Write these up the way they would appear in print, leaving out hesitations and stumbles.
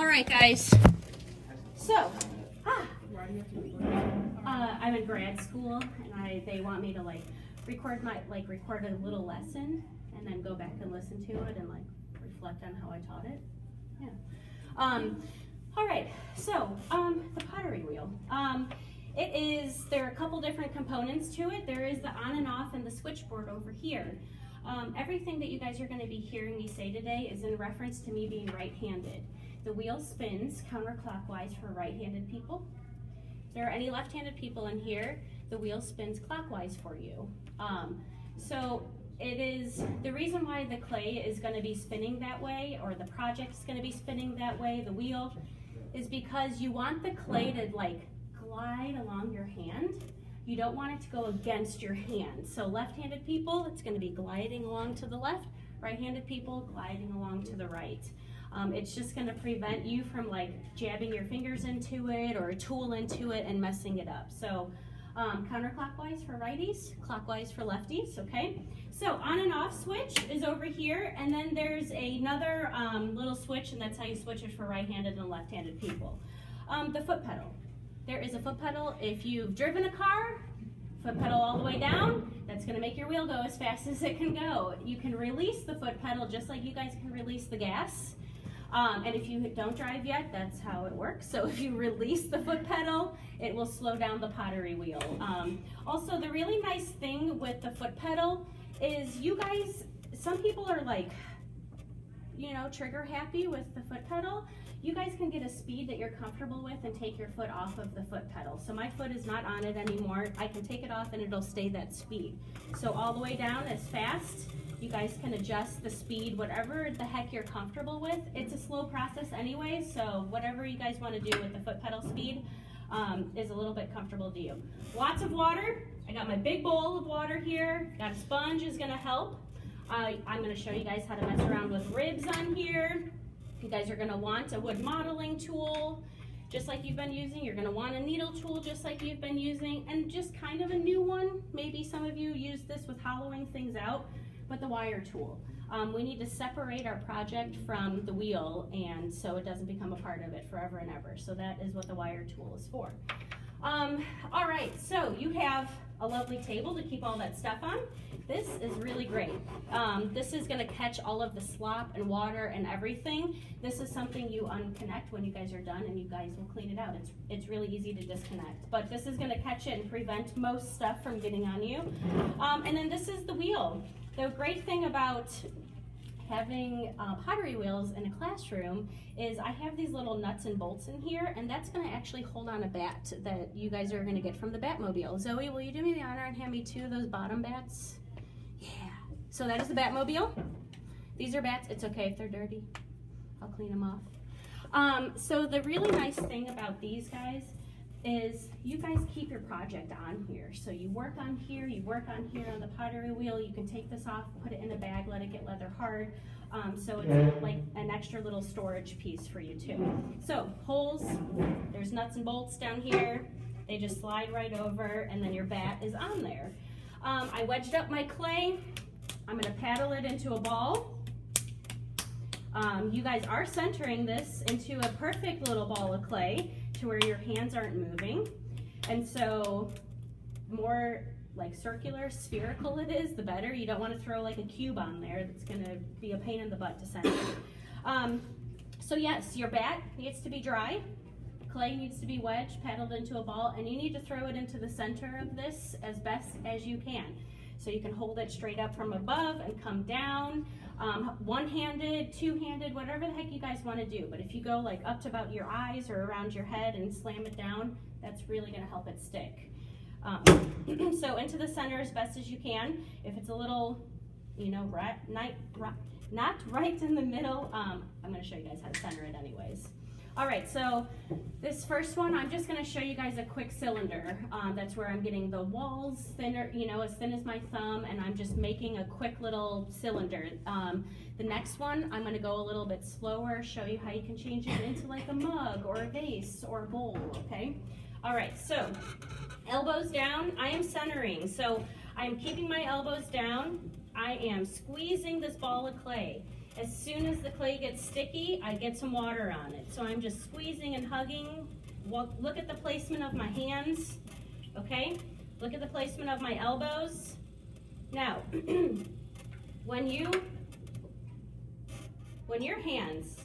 All right, guys. So, I'm in grad school, and they want me to record a little lesson, and then go back and listen to it and reflect on how I taught it. Yeah. All right. So, the pottery wheel. There are a couple different components to it. There is the on and off and the switchboard over here. Everything that you guys are going to be hearing me say today is in reference to me being right-handed. The wheel spins counterclockwise for right-handed people. If there are any left-handed people in here, the wheel spins clockwise for you. So it is the reason why the clay is going to be spinning that way, or the project is going to be spinning that way, the wheel, is because you want the clay to glide along your hand. You don't want it to go against your hand. So left-handed people, it's going to be gliding along to the left. Right-handed people, gliding along to the right. It's just going to prevent you from jabbing your fingers into it or a tool into it and messing it up. So counterclockwise for righties, clockwise for lefties, okay? So on and off switch is over here, and then there's another little switch, and that's how you switch it for right-handed and left-handed people. The foot pedal. There is a foot pedal. If you've driven a car, foot pedal all the way down, that's going to make your wheel go as fast as it can go. You can release the foot pedal just like you guys can release the gas. And if you don't drive yet, that's how it works. So if you release the foot pedal, it will slow down the pottery wheel. Also, the really nice thing with the foot pedal is you guys, some people are trigger happy with the foot pedal. You guys can get a speed that you're comfortable with and take your foot off of the foot pedal. So my foot is not on it anymore. I can take it off and it'll stay that speed. So all the way down as fast. You guys can adjust the speed, whatever the heck you're comfortable with. It's a slow process anyway, so whatever you guys want to do with the foot pedal speed is a little bit comfortable to you. Lots of water. I got my big bowl of water here. Got a sponge is going to help. I'm going to show you guys how to mess around with ribs on here. You guys are going to want a wood modeling tool, just like you've been using. You're going to want a needle tool, just like you've been using, and just kind of a new one. Maybe some of you use this with hollowing things out, but the wire tool. We need to separate our project from the wheel, and so it doesn't become a part of it forever and ever. So that is what the wire tool is for. All right, so you have a lovely table to keep all that stuff on. This is really great. This is going to catch all of the slop and water and everything. This is something you unconnect when you guys are done, and you guys will clean it out. It's really easy to disconnect, but this is going to catch it and prevent most stuff from getting on you. And then this is the wheel. The great thing about having pottery wheels in a classroom is I have these little nuts and bolts in here, and that's going to actually hold on a bat that you guys are going to get from the Batmobile. Zoe, will you do me the honor and hand me 2 of those bottom bats? Yeah. So that is the Batmobile. These are bats. It's okay if they're dirty. I'll clean them off. So the really nice thing about these guys is you guys keep your project on here. So you work on here, you work on here on the pottery wheel. You can take this off, put it in a bag, let it get leather hard. So it's like an extra little storage piece for you too. So holes, there's nuts and bolts down here. They just slide right over, and then your bat is on there. I wedged up my clay. I'm gonna paddle it into a ball. You guys are centering this into a perfect little ball of clay to where your hands aren't moving. And so more circular, spherical it is, the better. You don't want to throw a cube on there that's going to be a pain in the butt to center. So yes, your bat needs to be dry. Clay needs to be wedged, paddled into a ball, and you need to throw it into the center of this as best as you can. So you can hold it straight up from above and come down, one-handed, two-handed, whatever the heck you guys want to do. But if you go up to about your eyes or around your head and slam it down, that's really going to help it stick. So into the center as best as you can. If it's a little, not right in the middle, I'm going to show you guys how to center it anyways. All right, so this first one, I'm just going to show you guys a quick cylinder. That's where I'm getting the walls thinner, as thin as my thumb, and I'm just making a quick little cylinder. The next one, I'm going to go a little bit slower, show you how you can change it into a mug or a vase or a bowl, okay? All right, so elbows down, I am centering. So I'm keeping my elbows down. I am squeezing this ball of clay. As soon as the clay gets sticky, I get some water on it. So I'm just squeezing and hugging. Look at the placement of my hands, okay? Look at the placement of my elbows. Now, when your hands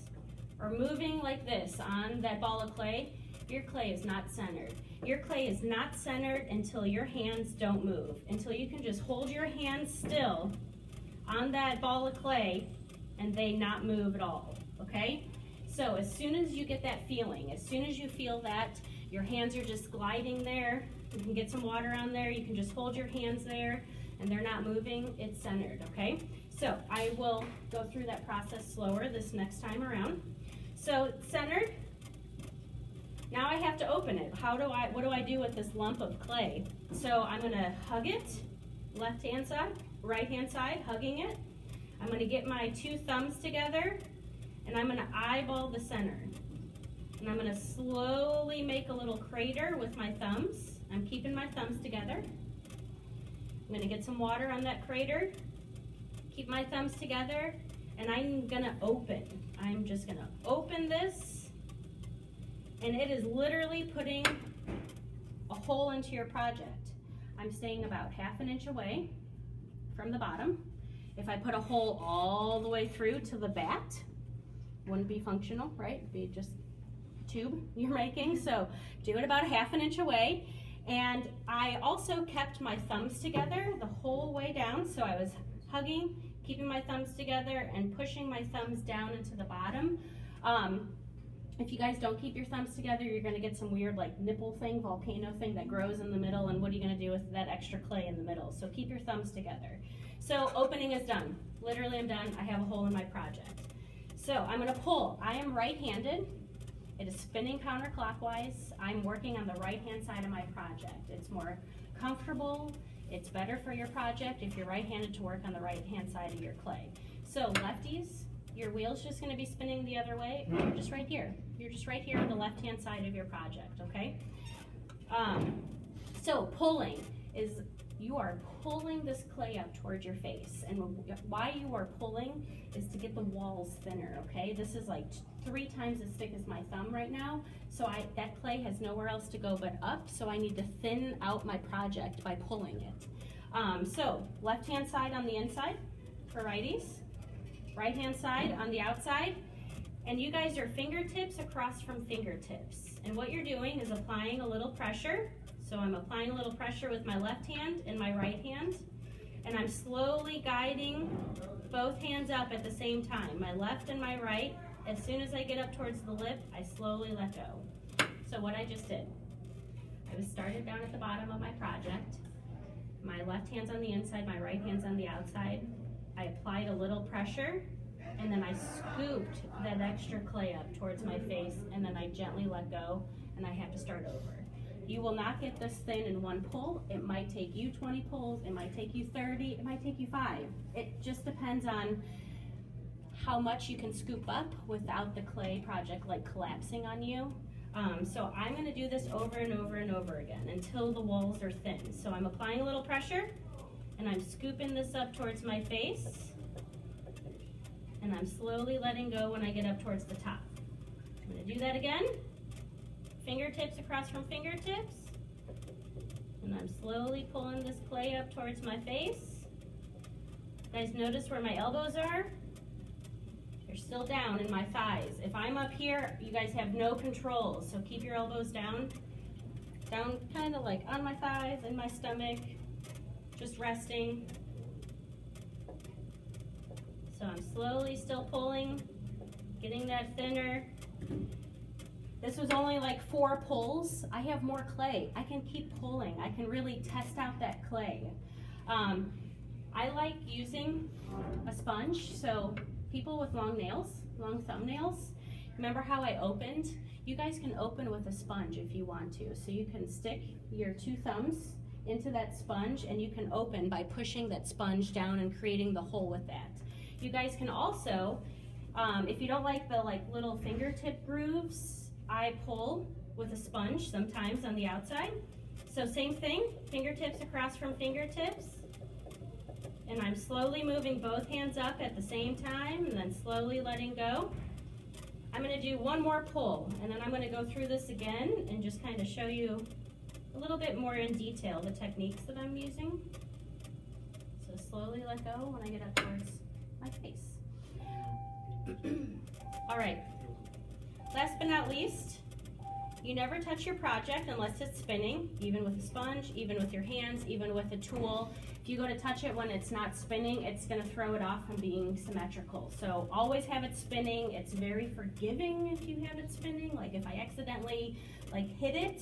are moving like this on that ball of clay, your clay is not centered. Your clay is not centered until your hands don't move, until you can just hold your hands still on that ball of clay and they not move at all, okay? So as soon as you get that feeling, as soon as you feel that your hands are just gliding there, you can get some water on there, you can just hold your hands there and they're not moving, it's centered, okay? So I will go through that process slower this next time around. So it's centered. Now I have to open it. What do I do with this lump of clay? So I'm gonna hug it, left hand side, right hand side, hugging it. I'm gonna get my two thumbs together and I'm gonna eyeball the center. And I'm gonna slowly make a little crater with my thumbs. I'm keeping my thumbs together. I'm gonna get some water on that crater, keep my thumbs together, and I'm gonna open. I'm just gonna open this, and it is literally putting a hole into your project. I'm staying about ½ inch away from the bottom. If I put a hole all the way through to the bat, wouldn't be functional, right? It'd be just a tube you're making. So do it about ½ inch away. And I also kept my thumbs together the whole way down. So I was hugging, keeping my thumbs together and pushing my thumbs down into the bottom. If you guys don't keep your thumbs together, you're gonna get some weird like nipple thing, volcano thing that grows in the middle, and what are you gonna do with that extra clay in the middle? So keep your thumbs together. So opening is done. Literally I'm done. I have a hole in my project. So I'm gonna pull. I am right-handed. It is spinning counterclockwise. I'm working on the right-hand side of my project. It's more comfortable. It's better for your project if you're right-handed to work on the right-hand side of your clay. So lefties, your wheel's just gonna be spinning the other way. You're just right here. You're just right here on the left-hand side of your project, okay? So pulling is, you are pulling this clay up towards your face. And why you are pulling is to get the walls thinner, okay? This is like 3 times as thick as my thumb right now. So that clay has nowhere else to go but up, so I need to thin out my project by pulling it. So left-hand side on the inside for righties, right-hand side on the outside, and you guys are fingertips across from fingertips. And what you're doing is applying a little pressure. So I'm applying a little pressure with my left hand and my right hand, and I'm slowly guiding both hands up at the same time, my left and my right. As soon as I get up towards the lip, I slowly let go. So what I just did, I was started down at the bottom of my project. My left hand's on the inside, my right hand's on the outside. I applied a little pressure, and then I scooped that extra clay up towards my face, and then I gently let go, and I have to start over. You will not get this thin in one pull. It might take you 20 pulls, it might take you 30, it might take you 5. It just depends on how much you can scoop up without the clay project like collapsing on you. So I'm gonna do this over and over and over again until the walls are thin. So I'm applying a little pressure, and I'm scooping this up towards my face, and I'm slowly letting go when I get up towards the top. I'm gonna do that again. Fingertips across from fingertips, and I'm slowly pulling this clay up towards my face. Guys, notice where my elbows are? They're still down in my thighs. If I'm up here, you guys have no control, so keep your elbows down kind of like on my thighs, in my stomach, just resting. So I'm slowly still pulling, getting that thinner. This was only like 4 pulls. I have more clay. I can keep pulling. I can really test out that clay. I like using a sponge. So people with long nails, long thumbnails, remember how I opened? You guys can open with a sponge if you want to. So you can stick your 2 thumbs into that sponge, and you can open by pushing that sponge down and creating the hole with that. You guys can also, if you don't like the little fingertip grooves, I pull with a sponge sometimes on the outside. So same thing, fingertips across from fingertips. And I'm slowly moving both hands up at the same time and then slowly letting go. I'm gonna do one more pull and then I'm gonna go through this again and just kind of show you a little bit more in detail the techniques that I'm using. So slowly let go when I get up towards my face. All right, last but not least, you never touch your project unless it's spinning, even with a sponge, even with your hands, even with a tool. If you go to touch it when it's not spinning, it's gonna throw it off from being symmetrical. So always have it spinning. It's very forgiving if you have it spinning. Like if I accidentally hit it,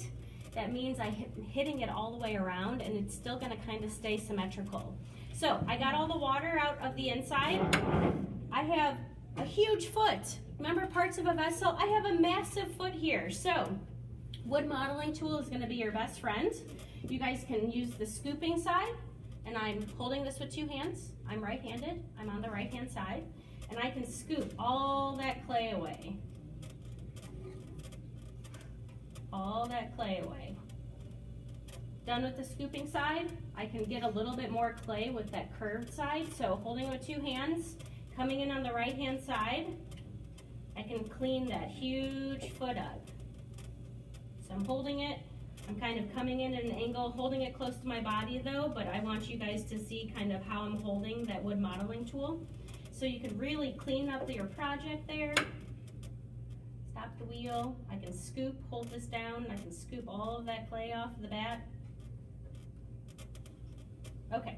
that means I'm hitting it all the way around and it's still gonna kind of stay symmetrical. So I got all the water out of the inside. I have a huge foot. Remember parts of a vessel? I have a massive foot here. So wood modeling tool is gonna be your best friend. You guys can use the scooping side, and I'm holding this with two hands. I'm right-handed, I'm on the right-hand side, and I can scoop all that clay away. All that clay away. Done with the scooping side, I can get a little bit more clay with that curved side. So holding with two hands, coming in on the right-hand side, I can clean that huge foot up. So I'm holding it, I'm kind of coming in at an angle, holding it close to my body though, but I want you guys to see kind of how I'm holding that wood modeling tool. So you can really clean up your project there. Stop the wheel, I can scoop, hold this down, I can scoop all of that clay off the bat. Okay,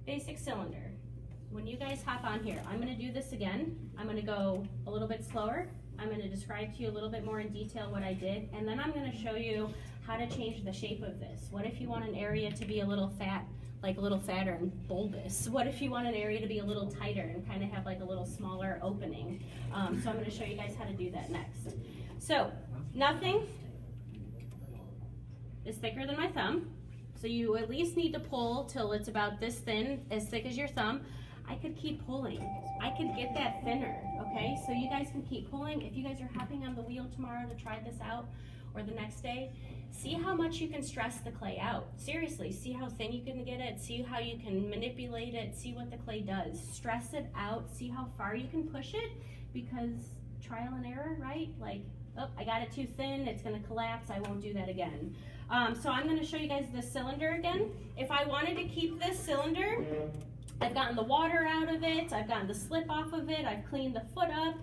basic cylinder. When you guys hop on here, I'm gonna do this again. I'm gonna go a little bit slower. I'm gonna describe to you a little bit more in detail what I did, and then I'm gonna show you how to change the shape of this. What if you want an area to be a little fat, like a little fatter and bulbous? What if you want an area to be a little tighter and kind of have like a little smaller opening? So I'm gonna show you guys how to do that next. So, nothing is thicker than my thumb. So you at least need to pull till it's about this thin, as thick as your thumb. I could keep pulling. I could get that thinner, okay? So you guys can keep pulling. If you guys are hopping on the wheel tomorrow to try this out, or the next day, see how much you can stress the clay out. Seriously, see how thin you can get it, see how you can manipulate it, see what the clay does. Stress it out, see how far you can push it, because trial and error, right? Like, oh, I got it too thin, it's gonna collapse, I won't do that again. So I'm gonna show you guys the cylinder again. If I wanted to keep this cylinder, I've gotten the water out of it, I've gotten the slip off of it, I've cleaned the foot up.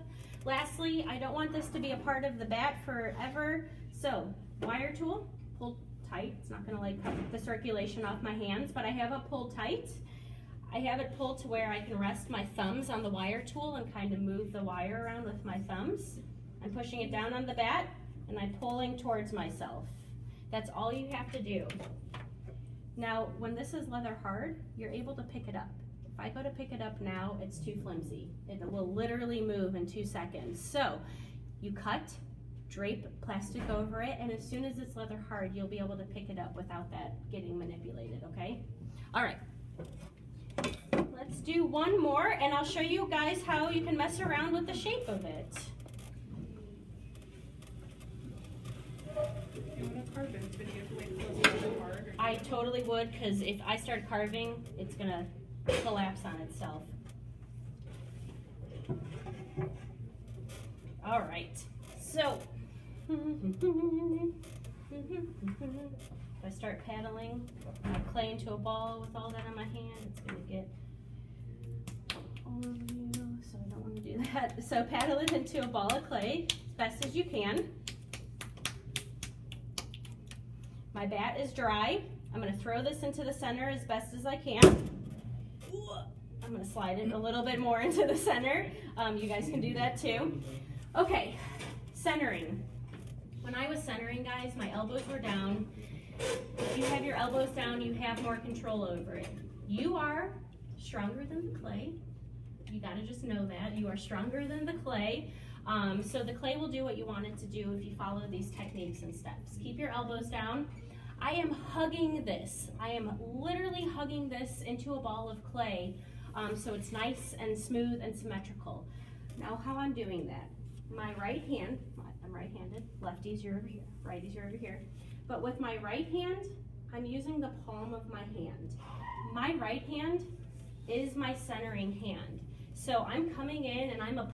Lastly, I don't want this to be a part of the bat forever, so wire tool, pull tight. It's not gonna like cut the circulation off my hands, but I have it pulled tight. I have it pulled to where I can rest my thumbs on the wire tool and kind of move the wire around with my thumbs. I'm pushing it down on the bat and I'm pulling towards myself. That's all you have to do. Now, when this is leather hard, you're able to pick it up. If I go to pick it up now, it's too flimsy. It will literally move in 2 seconds. So you cut, drape plastic over it, and as soon as it's leather hard, you'll be able to pick it up without that getting manipulated, okay? All right, let's do one more, and I'll show you guys how you can mess around with the shape of it. I totally would, because if I start carving, it's gonna collapse on itself. All right, so if I start paddling my clay into a ball with all that on my hand, it's gonna get all over you, so I don't want to do that. So paddle it into a ball of clay as best as you can. My bat is dry. I'm gonna throw this into the center as best as I can. I'm gonna slide it a little bit more into the center. You guys can do that too. Okay, centering. When I was centering, guys, my elbows were down. If you have your elbows down, you have more control over it. You are stronger than the clay. You gotta just know that. You are stronger than the clay. So the clay will do what you want it to do if you follow these techniques and steps. Keep your elbows down. I am hugging this. I am literally hugging this into a ball of clay so it's nice and smooth and symmetrical. Now how I'm doing that. My right hand, I'm right-handed, lefty's you're over here, righty's you're over here. But with my right hand, I'm using the palm of my hand. My right hand is my centering hand. So I'm coming in and I'm